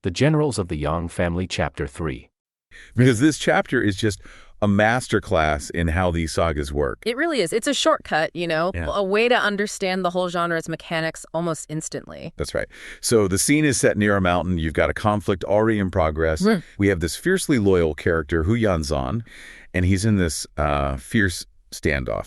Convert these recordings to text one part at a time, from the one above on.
The Generals of the Yang Family, Chapter 3. Because this chapter is just a masterclass in how these sagas work. It really is. It's a shortcut, Yeah. a way to understand the whole genre's mechanics almost instantly. That's right. So the scene is set near a mountain. You've got a conflict already in progress. We have this fiercely loyal character, Hu Yanzan, and he's in this fierce standoff.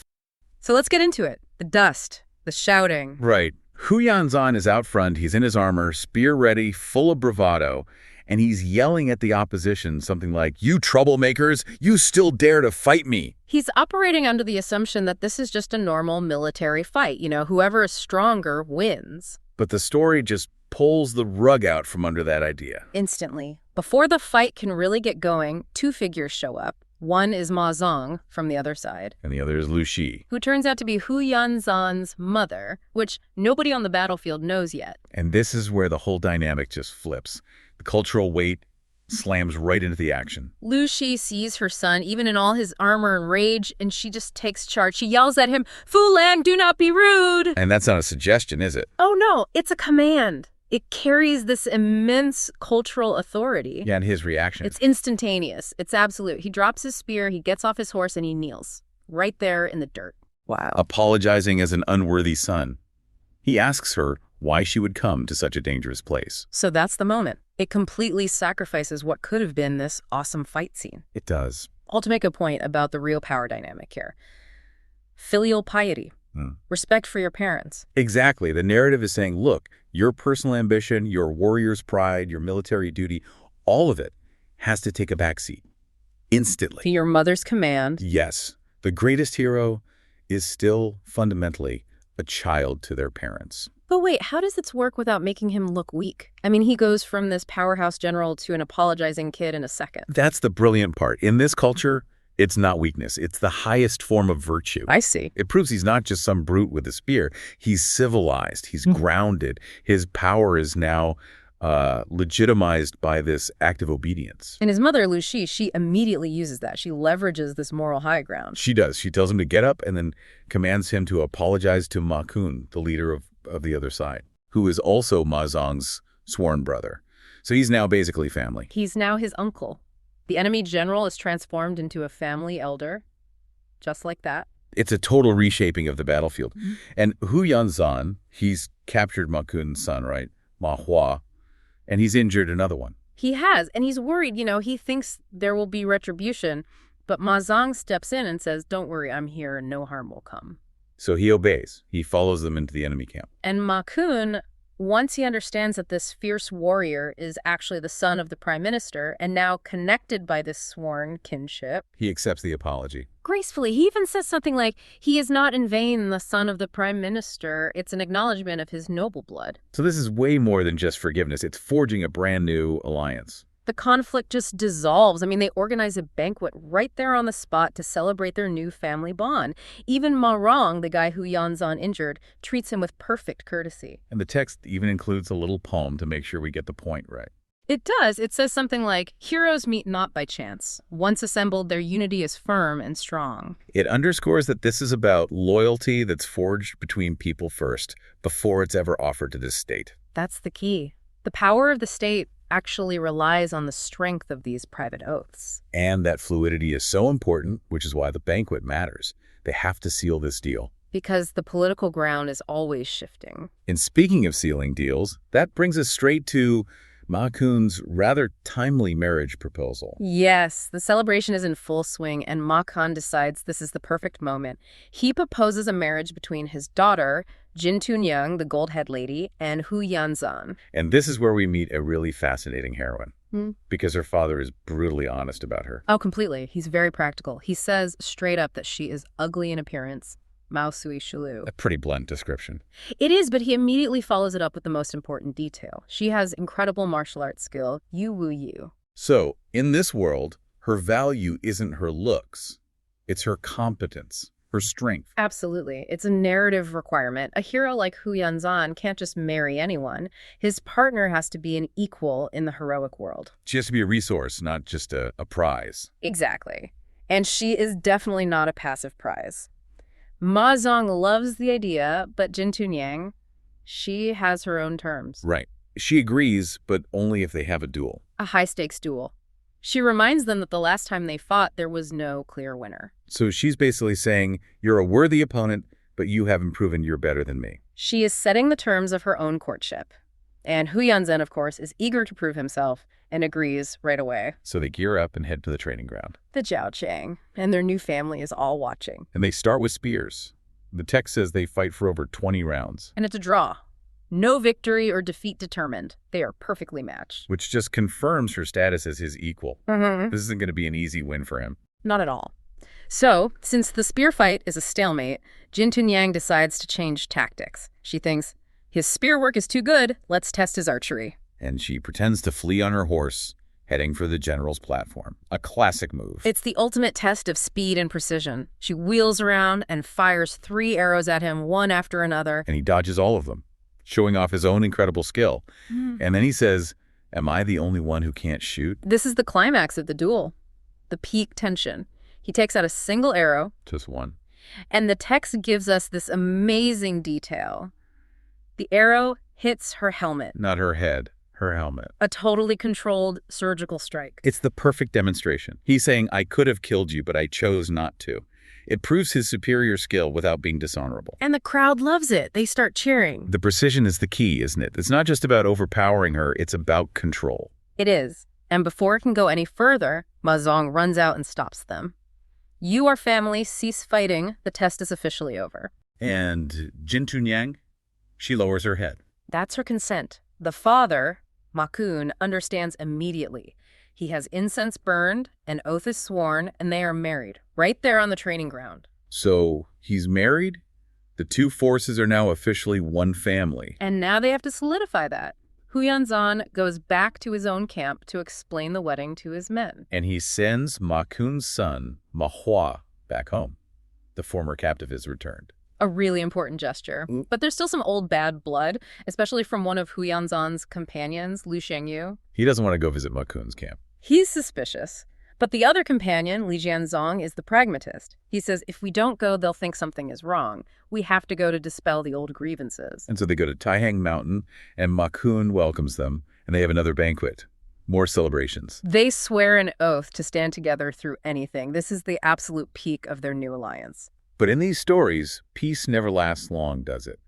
So let's get into it. The dust, the shouting. Right. Hu Yanzan is out front. He's in his armor, spear ready, full of bravado, and he's yelling at the opposition something like, "You troublemakers, you still dare to fight me." He's operating under the assumption that this is just a normal military fight. Whoever is stronger wins. But the story just pulls the rug out from under that idea. Instantly. Before the fight can really get going, two figures show up. One is Ma Zong from the other side, And the other is Lu Shi. who turns out to be Hu Yanzan's mother, which nobody on the battlefield knows yet. And this is where the whole dynamic just flips. The cultural weight slams right into the action. Lu Shi sees her son, even in all his armor and rage, and she just takes charge. She yells at him, "Fu Lang, do not be rude!" And that's not a suggestion, is it? Oh no, it's a command. It carries this immense cultural authority. Yeah, and his reaction. It's instantaneous. It's absolute. He drops his spear, he gets off his horse, and he kneels. Right there in the dirt. Wow. Apologizing as an unworthy son. He asks her why she would come to such a dangerous place. So that's the moment. It completely sacrifices what could have been this awesome fight scene. It does. I'll to make a point about the real power dynamic here. Filial piety. Respect for your parents. Exactly. The narrative is saying, look, your personal ambition, your warrior's pride, your military duty, all of it has to take a backseat. Instantly. To your mother's command. Yes. The greatest hero is still fundamentally a child to their parents. But wait, how does this work without making him look weak? I mean, he goes from this powerhouse general to an apologizing kid in a second. That's the brilliant part. In this culture, it's not weakness. It's the highest form of virtue. I see. It proves he's not just some brute with a spear. He's civilized. He's grounded. His power is now legitimized by this act of obedience. And his mother, Lu Shi, she immediately uses that. She leverages this moral high ground. She does. She tells him to get up and then commands him to apologize to Ma Kun, the leader of the other side, who is also Ma Zong's sworn brother. So he's now basically family. He's now his uncle. The enemy general is transformed into a family elder, just like that. It's a total reshaping of the battlefield. And Hu Yanzan, he's captured Ma Kun's son, right? Ma Hua, and he's injured another one. He has, and he's worried. He thinks there will be retribution, but Ma Zong steps in and says, "Don't worry, I'm here and no harm will come." So he obeys. He follows them into the enemy camp. And Ma Kun, once he understands that this fierce warrior is actually the son of the prime minister and now connected by this sworn kinship, He accepts the apology. gracefully, he even says something like, "He is not in vain the son of the prime minister. It's an acknowledgement of his noble blood." So this is way more than just forgiveness. It's forging a brand new alliance. The conflict just dissolves. I mean, they organize a banquet right there on the spot to celebrate their new family bond. Even Ma Rong, the guy who Yanzan injured, treats him with perfect courtesy. And the text even includes a little poem to make sure we get the point right. It does. It says something like, "Heroes meet not by chance. Once assembled, their unity is firm and strong." It underscores that this is about loyalty that's forged between people first, before it's ever offered to this state. That's the key. The power of the state actually relies on the strength of these private oaths. And that fluidity is so important, which is why the banquet matters. They have to seal this deal. Because the political ground is always shifting. And speaking of sealing deals, that brings us straight to Ma Kun's rather timely marriage proposal. Yes, the celebration is in full swing, and Ma Kun decides this is the perfect moment. He proposes a marriage between his daughter, Jin Tunyang, the gold-head lady, and Hu Yanzan. And this is where we meet a really fascinating heroine, because her father is brutally honest about her. Oh, completely. He's very practical. He says straight up that she is ugly in appearance. Mao Sui Shilu. A pretty blunt description. It is, but he immediately follows it up with the most important detail. She has incredible martial arts skill, Yu Wu Yu. So, in this world, her value isn't her looks. It's her competence, her strength. Absolutely. It's a narrative requirement. A hero like Hu Yanzan can't just marry anyone. His partner has to be an equal in the heroic world. She has to be a resource, not just a prize. Exactly. And she is definitely not a passive prize. Ma Zong loves the idea, but Jin Tunyang, she has her own terms. Right. She agrees, but only if they have a duel. A high-stakes duel. She reminds them that the last time they fought, there was no clear winner. So she's basically saying, you're a worthy opponent, but you haven't proven you're better than me. She is setting the terms of her own courtship. And Hu Yanzhen, of course, is eager to prove himself and agrees right away. So they gear up and head to the training ground. The Zhaoqiang and their new family is all watching. And they start with spears. The text says they fight for over 20 rounds. And it's a draw. No victory or defeat determined. They are perfectly matched. Which just confirms her status as his equal. This isn't going to be an easy win for him. Not at all. So, since the spear fight is a stalemate, Jin Tunyang decides to change tactics. She thinks, his spear work is too good, let's test his archery. And she pretends to flee on her horse, heading for the general's platform. A classic move. It's the ultimate test of speed and precision. She wheels around and fires 3 arrows at him, one after another. And he dodges all of them, showing off his own incredible skill. And then he says, am I the only one who can't shoot? This is the climax of the duel, the peak tension. He takes out a single arrow. Just one. And the text gives us this amazing detail. The arrow hits her helmet. Not her head, her helmet. A totally controlled surgical strike. It's the perfect demonstration. He's saying, I could have killed you, but I chose not to. It proves his superior skill without being dishonorable. And the crowd loves it. They start cheering. The precision is the key, isn't it? It's not just about overpowering her, it's about control. It is. And before it can go any further, Ma Zong runs out and stops them. You, our family, cease fighting. The test is officially over. And Jin Tunyang, she lowers her head. That's her consent. The father, Ma Kun, understands immediately. He has incense burned, an oath is sworn, and they are married, right there on the training ground. So he's married? The two forces are now officially one family. And now they have to solidify that. Hu Yanzhen goes back to his own camp to explain the wedding to his men. And he sends Ma Kun's son, Ma Hua, back home. The former captive is returned. A really important gesture. But there's still some old bad blood, especially from one of Hu Yanzhen's companions, Lu Shengyu. He doesn't want to go visit Ma Kun's camp. He's suspicious. But the other companion, Li Jianzong, is the pragmatist. He says, if we don't go, they'll think something is wrong. We have to go to dispel the old grievances. And so they go to Taihang Mountain, and Ma Kun welcomes them, and they have another banquet. More celebrations. They swear an oath to stand together through anything. This is the absolute peak of their new alliance. But in these stories, peace never lasts long, does it?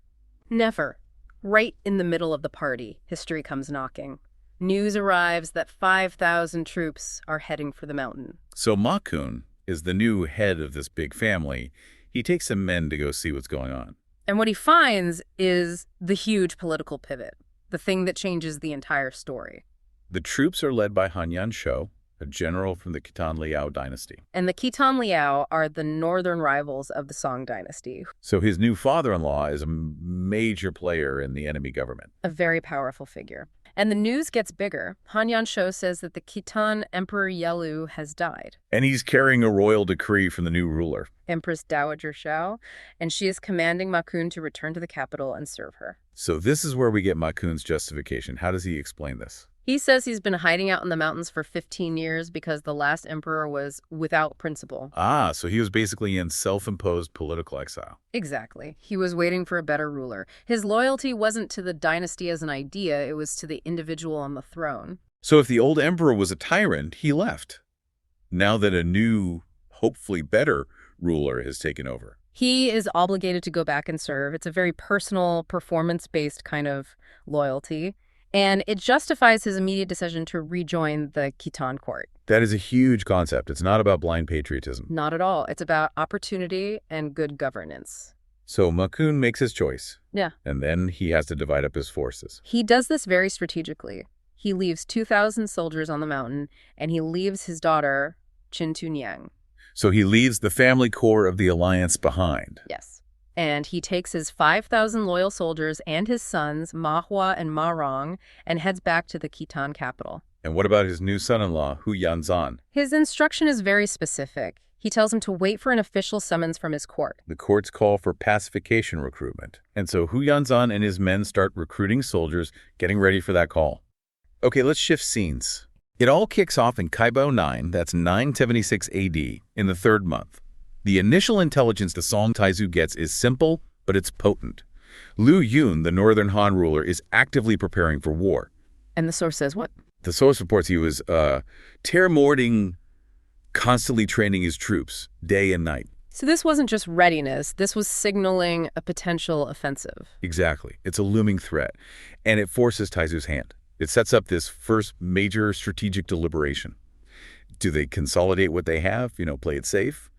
Never. Right in the middle of the party, history comes knocking. News arrives that 5,000 troops are heading for the mountain. So Ma Kun is the new head of this big family. He takes some men to go see what's going on. And what he finds is the huge political pivot, the thing that changes the entire story. The troops are led by Han Yanshou, a general from the Khitan Liao dynasty. And the Khitan Liao are the northern rivals of the Song dynasty. So his new father-in-law is a major player in the enemy government. A very powerful figure. And the news gets bigger. Han Yanshou says that the Khitan Emperor Yelu has died. And he's carrying a royal decree from the new ruler. Empress Dowager Shao, and she is commanding Ma Kun to return to the capital and serve her. So this is where we get Ma Kun's justification. How does he explain this? He says he's been hiding out in the mountains for 15 years because the last emperor was without principle. Ah, so he was basically in self-imposed political exile. Exactly. He was waiting for a better ruler. His loyalty wasn't to the dynasty as an idea, it was to the individual on the throne. So if the old emperor was a tyrant, he left. Now that a new, hopefully better, ruler has taken over. He is obligated to go back and serve. It's a very personal, performance-based kind of loyalty. And it justifies his immediate decision to rejoin the Khitan court. That is a huge concept. It's not about blind patriotism. Not at all. It's about opportunity and good governance. So Ma Kun makes his choice. Yeah. And then he has to divide up his forces. He does this very strategically. He leaves 2,000 soldiers on the mountain, and he leaves his daughter, Jin Tunyang. So he leaves the family core of the alliance behind. Yes. And he takes his 5,000 loyal soldiers and his sons, Ma Hua and Ma Rong, and heads back to the Khitan capital. And what about his new son-in-law, Hu Yanzhen? His instruction is very specific. He tells him to wait for an official summons from his court. The court's call for pacification recruitment. And so Hu Yanzhen and his men start recruiting soldiers, getting ready for that call. Okay, let's shift scenes. It all kicks off in Kaibo 9, that's 976 AD, in the third month. The initial intelligence the Song Taizu gets is simple, but it's potent. Liu Yun, the northern Han ruler, is actively preparing for war. And the source says what? The source reports he was terror-morting, constantly training his troops, day and night. So this wasn't just readiness, this was signaling a potential offensive. Exactly. It's a looming threat, and it forces Taizu's hand. It sets up this first major strategic deliberation. Do they consolidate what they have, play it safe,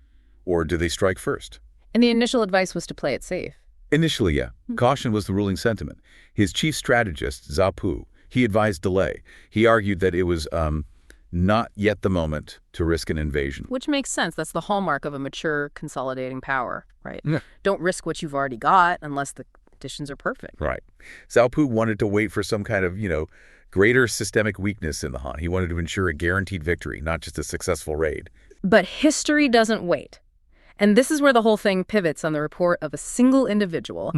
or do they strike first? And the initial advice was to play it safe. Initially, yeah. Caution was the ruling sentiment. His chief strategist, Zhao Pu, he advised delay. He argued that it was not yet the moment to risk an invasion. Which makes sense. That's the hallmark of a mature, consolidating power, right? Yeah. Don't risk what you've already got unless the conditions are perfect. Right. Zhao Pu wanted to wait for some kind of, greater systemic weakness in the Han. He wanted to ensure a guaranteed victory, not just a successful raid. But history doesn't wait. And this is where the whole thing pivots on the report of a single individual.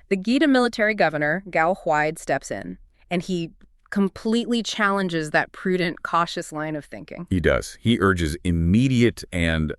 The Gita military governor, Gao Huaide, steps in, and he completely challenges that prudent, cautious line of thinking. He does. He urges immediate and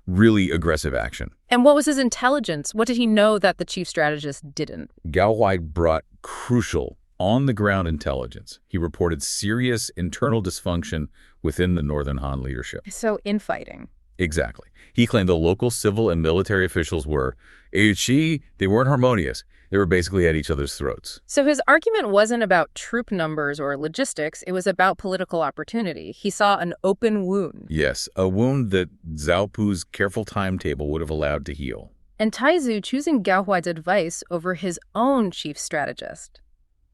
really aggressive action. And what was his intelligence? What did he know that the chief strategist didn't? Gao Huaide brought crucial, on-the-ground intelligence. He reported serious internal dysfunction within the Northern Han leadership. So infighting. Exactly. He claimed the local civil and military officials were, they weren't harmonious. They were basically at each other's throats. So his argument wasn't about troop numbers or logistics. It was about political opportunity. He saw an open wound. Yes, a wound that Zhao Pu's careful timetable would have allowed to heal. And Taizu choosing Gao Huaide's advice over his own chief strategist.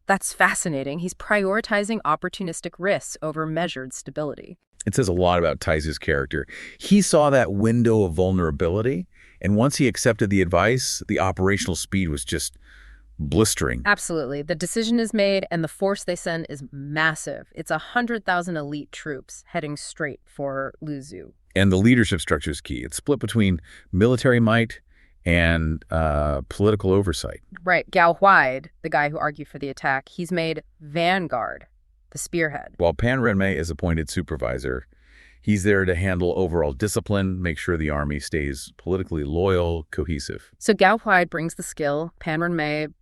That's fascinating. He's prioritizing opportunistic risks over measured stability. It says a lot about Taizu's character. He saw that window of vulnerability, and once he accepted the advice, the operational speed was just blistering. Absolutely. The decision is made, and the force they send is massive. It's 100,000 elite troops heading straight for Luzhou. And the leadership structure is key. It's split between military might and political oversight. Right. Gao Huaide, the guy who argued for the attack, he's made vanguard, the spearhead. While Pan Renmei is appointed supervisor, he's there to handle overall discipline, make sure the army stays politically loyal, cohesive. So Gao Huaide brings the skill, Pan Renmei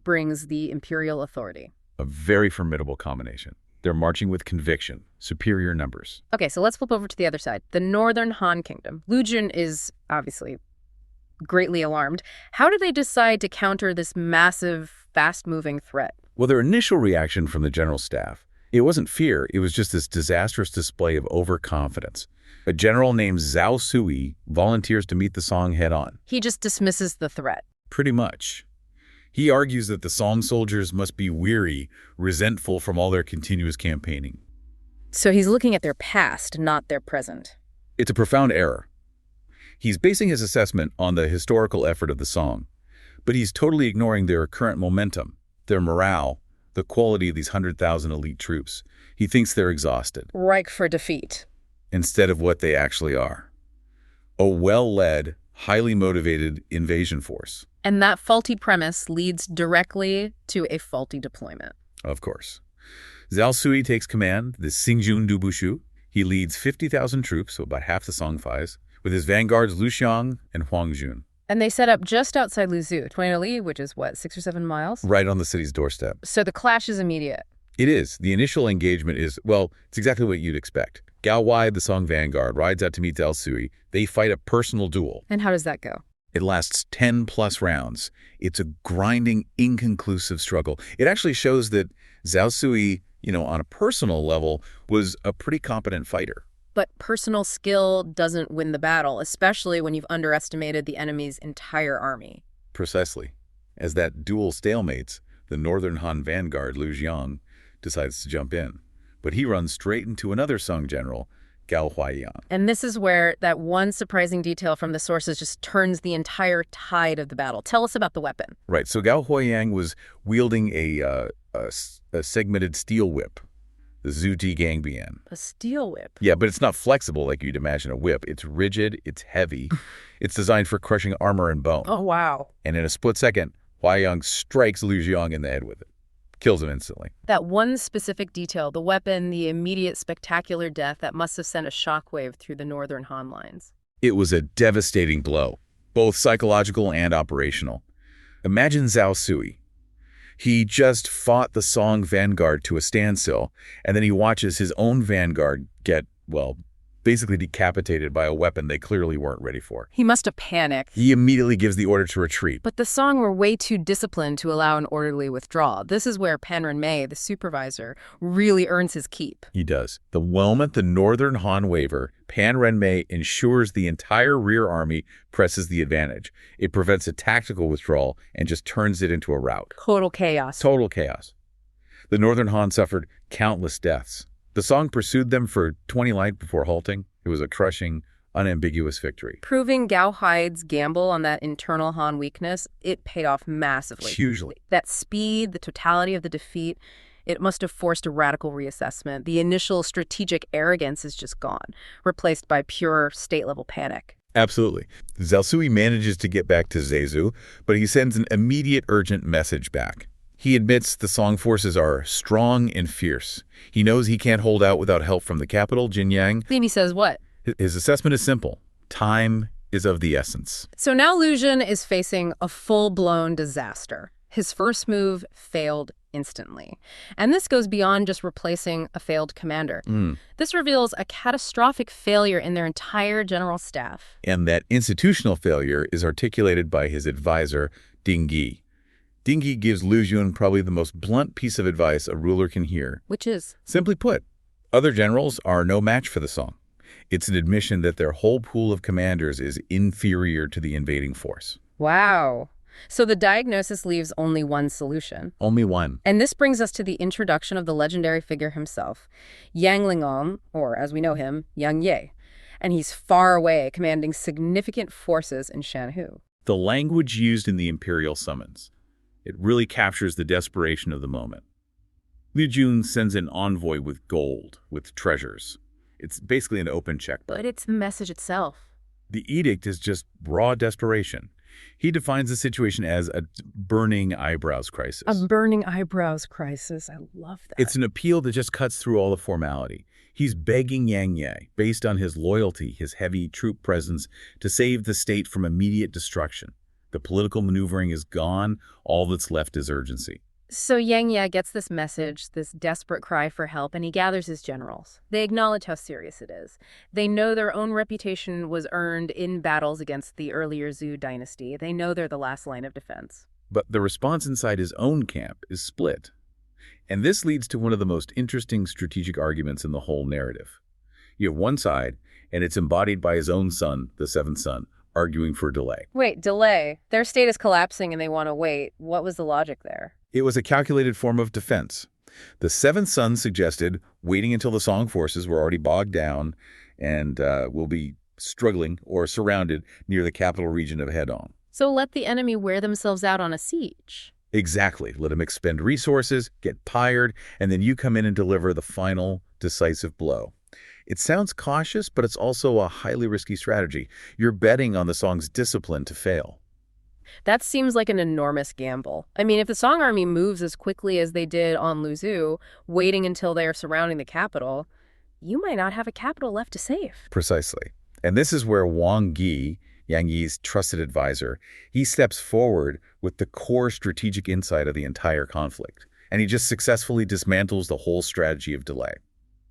brings the imperial authority. A very formidable combination. They're marching with conviction, superior numbers. Okay, so let's flip over to the other side. The Northern Han Kingdom. Liu Jun is obviously greatly alarmed. How do they decide to counter this massive, fast-moving threat? Well, their initial reaction from the general staff, it wasn't fear, it was just this disastrous display of overconfidence. A general named Zhao Sui volunteers to meet the Song head-on. He just dismisses the threat. Pretty much. He argues that the Song soldiers must be weary, resentful from all their continuous campaigning. So he's looking at their past, not their present. It's a profound error. He's basing his assessment on the historical effort of the Song, but he's totally ignoring their current momentum, their morale, the quality of these 100,000 elite troops. He thinks they're exhausted. Ripe for defeat. Instead of what they actually are. A well-led, highly motivated invasion force. And that faulty premise leads directly to a faulty deployment. Of course. Zhao Sui takes command, the Xingjun Dubushu. He leads 50,000 troops, so about half the Songfais, with his vanguards Lu Xiang and Huang Jun. And they set up just outside Luzhou, 20 li, which is what, 6 or 7 miles? Right on the city's doorstep. So the clash is immediate. It is. The initial engagement is, well, it's exactly what you'd expect. Gao Huaide, the Song vanguard, rides out to meet Zhao Sui. They fight a personal duel. And how does that go? It lasts 10-plus rounds. It's a grinding, inconclusive struggle. It actually shows that Zhao Sui, on a personal level, was a pretty competent fighter. But personal skill doesn't win the battle, especially when you've underestimated the enemy's entire army. Precisely. As that duel stalemates, the Northern Han vanguard, Liu Xiang, decides to jump in. But he runs straight into another Song general, Gao Huaiyang. And this is where that one surprising detail from the sources just turns the entire tide of the battle. Tell us about the weapon. Right. So Gao Huaiyang was wielding a segmented steel whip, the Zhuti Gangbian. A steel whip? Yeah, but it's not flexible like you'd imagine a whip. It's rigid, it's heavy. It's designed for crushing armor and bone. Oh, wow. And in a split second, Huaiyang strikes Liu Xiang in the head with it. Kills him instantly. That one specific detail, the weapon, the immediate spectacular death, that must have sent a shockwave through the Northern Han lines. It was a devastating blow, both psychological and operational. Imagine Zhao Sui. He just fought the Song vanguard to a standstill, and then he watches his own vanguard get, well, basically decapitated by a weapon they clearly weren't ready for. He must have panicked. He immediately gives the order to retreat. But the Song were way too disciplined to allow an orderly withdrawal. This is where Pan Renmei, the supervisor, really earns his keep. He does. The moment the northern Han waver, Pan Renmei ensures the entire rear army presses the advantage. It prevents a tactical withdrawal and just turns it into a rout. Total chaos. Total chaos. The northern Han suffered countless deaths. The Song pursued them for 20 light before halting. It was a crushing, unambiguous victory. Proving Gao Huaide's gamble on that internal Han weakness, it paid off massively. Hugely. That speed, the totality of the defeat, it must have forced a radical reassessment. The initial strategic arrogance is just gone, replaced by pure state-level panic. Absolutely. Zhao Sui manages to get back to Zhezu, but he sends an immediate urgent message back. He admits the Song forces are strong and fierce. He knows he can't hold out without help from the capital, Jinyang. Then he says what? His assessment is simple. Time is of the essence. So now Luzhou is facing a full-blown disaster. His first move failed instantly. And this goes beyond just replacing a failed commander. This reveals a catastrophic failure in their entire general staff. And that institutional failure is articulated by his advisor, Ding Yi. Ding Yi gives Lu Xun probably the most blunt piece of advice a ruler can hear. Which is? Simply put, other generals are no match for the Song. It's an admission that their whole pool of commanders is inferior to the invading force. Wow. So the diagnosis leaves only one solution. Only one. And this brings us to the introduction of the legendary figure himself, Yang Lingon, or as we know him, Yang Ye. And he's far away, commanding significant forces in Shanhu. The language used in the imperial summons. It really captures the desperation of the moment. Lu Xun sends an envoy with gold, with treasures. It's basically an open checkbook. But it's the message itself. The edict is just raw desperation. He defines the situation as a burning eyebrows crisis. A burning eyebrows crisis. I love that. It's an appeal that just cuts through all the formality. He's begging Yang Ye, based on his loyalty, his heavy troop presence, to save the state from immediate destruction. The political maneuvering is gone. All that's left is urgency. So Yang Ye gets this message, this desperate cry for help, and he gathers his generals. They acknowledge how serious it is. They know their own reputation was earned in battles against the earlier Zhou dynasty. They know they're the last line of defense. But the response inside his own camp is split. And this leads to one of the most interesting strategic arguments in the whole narrative. You have one side, and it's embodied by his own son, the seventh son, arguing for delay. Wait, delay? Their state is collapsing and they want to wait. What was the logic there? It was a calculated form of defense. The seventh son suggested waiting until the Song forces were already bogged down and will be struggling or surrounded near the capital region of Hedong. So let the enemy wear themselves out on a siege. Exactly. Let them expend resources, get tired, and then you come in and deliver the final decisive blow. It sounds cautious, but it's also a highly risky strategy. You're betting on the Song's discipline to fail. That seems like an enormous gamble. I mean, if the Song army moves as quickly as they did on Luzhou, waiting until they are surrounding the capital, you might not have a capital left to save. Precisely. And this is where Wang Yi, Yang Yi's trusted advisor, he steps forward with the core strategic insight of the entire conflict. And he just successfully dismantles the whole strategy of delay.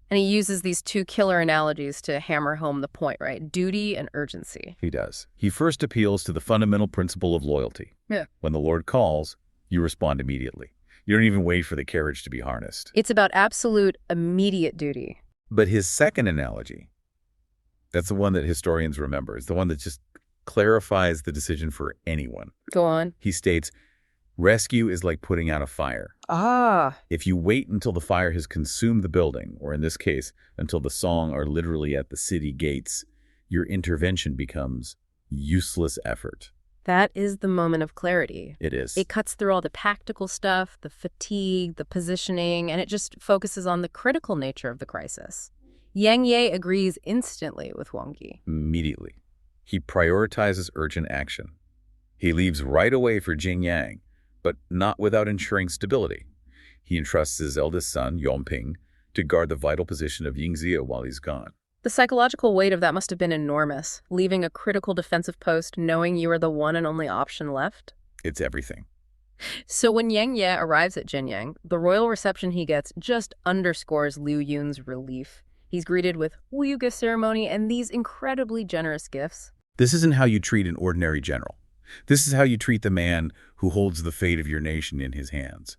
And he uses these two killer analogies to hammer home the point, right? Duty and urgency. He does. He first appeals to the fundamental principle of loyalty. Yeah. When the Lord calls, you respond immediately. You don't even wait for the carriage to be harnessed. It's about absolute, immediate duty. But his second analogy, that's the one that historians remember. It's the one that just clarifies the decision for anyone. Go on. He states, rescue is like putting out a fire. Ah. If you wait until the fire has consumed the building, or in this case, until the Song are literally at the city gates, your intervention becomes useless effort. That is the moment of clarity. It is. It cuts through all the tactical stuff, the fatigue, the positioning, and it just focuses on the critical nature of the crisis. Yang Ye agrees instantly with Wang Yi. Immediately. He prioritizes urgent action. He leaves right away for Jingyang, but not without ensuring stability. He entrusts his eldest son, Yongping, to guard the vital position of Yingzia while he's gone. The psychological weight of that must have been enormous, leaving a critical defensive post knowing you are the one and only option left. It's everything. So when Yang Ye arrives at Jinyang, the royal reception he gets just underscores Liu Yun's relief. He's greeted with Wuyuge ceremony and these incredibly generous gifts. This isn't how you treat an ordinary general. This is how you treat the man who holds the fate of your nation in his hands.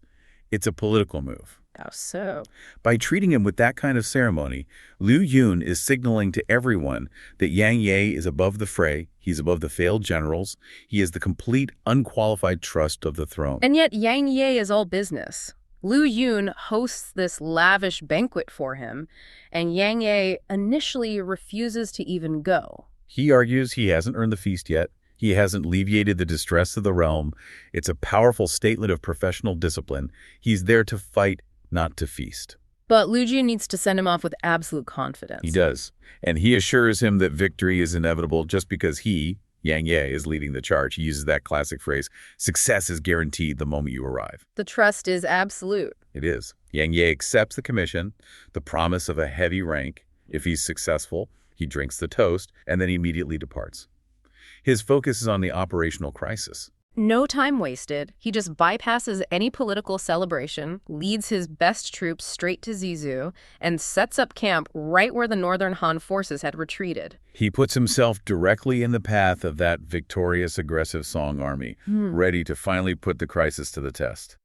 It's a political move. How so? By treating him with that kind of ceremony, Liu Yun is signaling to everyone that Yang Ye is above the fray, he's above the failed generals, he is the complete, unqualified trust of the throne. And yet Yang Ye is all business. Liu Yun hosts this lavish banquet for him, and Yang Ye initially refuses to even go. He argues he hasn't earned the feast yet. He hasn't alleviated the distress of the realm. It's a powerful statement of professional discipline. He's there to fight, not to feast. But Liu Jun needs to send him off with absolute confidence. He does. And he assures him that victory is inevitable just because he, Yang Ye, is leading the charge. He uses that classic phrase, success is guaranteed the moment you arrive. The trust is absolute. It is. Yang Ye accepts the commission, the promise of a heavy rank. If he's successful, he drinks the toast, and then immediately departs. His focus is on the operational crisis. No time wasted. He just bypasses any political celebration, leads his best troops straight to Zizou, and sets up camp right where the Northern Han forces had retreated. He puts himself directly in the path of that victorious, aggressive Song army, ready to finally put the crisis to the test.